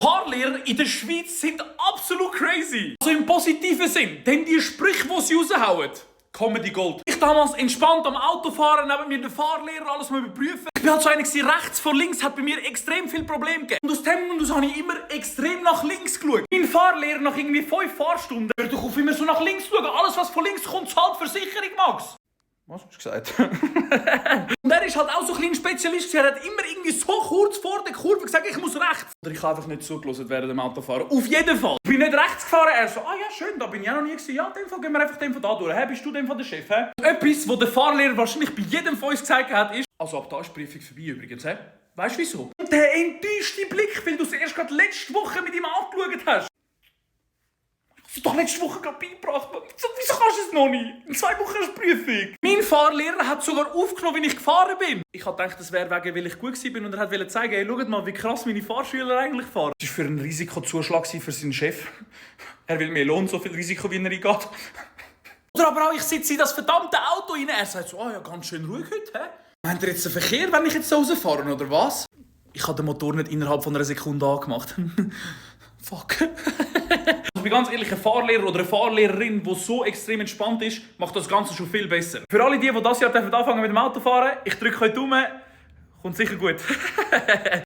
Fahrlehrer in der Schweiz sind absolut crazy. Also im positiven Sinn, denn die Sprüche, die sie raushauen, Comedy Gold. Ich damals entspannt am Autofahren, neben mir den Fahrlehrer alles mal überprüfen. Ich bin halt so einer gewesen, rechts vor links hat bei mir extrem viel Probleme gegeben. Und aus dem Grund habe ich immer extrem nach links geschaut. Mein Fahrlehrer nach irgendwie 5 Fahrstunden hört doch auf immer so nach links schauen. Alles, was von links kommt, zahlt Versicherung, Max. Was hast du gesagt? Und er ist halt auch so ein kleiner Spezialist. Er hat immer irgendwie so kurz vor der Kurve gesagt, ich muss rechts. Oder ich habe einfach nicht zugelassen während dem Autofahren. Auf jeden Fall. Ich bin nicht rechts gefahren. Er so, ah ja, schön, da bin ich auch noch nie gewesen. Ja, in dem Fall gehen wir einfach den von da durch. Bist du dem von der Chef? He? Etwas, was der Fahrlehrer wahrscheinlich bei jedem von uns gesagt hat, ist, also ab da ist die Prüfung vorbei übrigens. He? Weißt du wieso? Und der enttäuschte Blick, weil du es erst gerade letzte Woche mit ihm angeschaut hast. Du hast doch letzte Woche gerade beigebracht. Wieso kannst du es noch nicht? In 2 Wochen ist die Prüfung. Mein Fahrlehrer hat sogar aufgenommen, wie ich gefahren bin. Ich habe gedacht, das wäre wegen, weil ich gut war und er wollte zeigen, hey, schaut mal, wie krass meine Fahrschüler eigentlich fahren. Das war für einen Risikozuschlag für seinen Chef. Er will mehr Lohn, so viel Risiko, wie er eingeht. Oder aber auch, ich sitze in das verdammte Auto rein. Er sagt so, ja, ganz schön ruhig heute, hä? Meint ihr jetzt einen Verkehr, wenn ich jetzt so rausfahre, oder was? Ich habe den Motor nicht innerhalb von einer Sekunde angemacht. Fuck. Ich bin ganz ehrlich, ein Fahrlehrer oder eine Fahrlehrerin, die so extrem entspannt ist, macht das Ganze schon viel besser. Für alle die dieses Jahr anfangen mit dem Autofahren, ich drücke euch die Daumen, kommt sicher gut.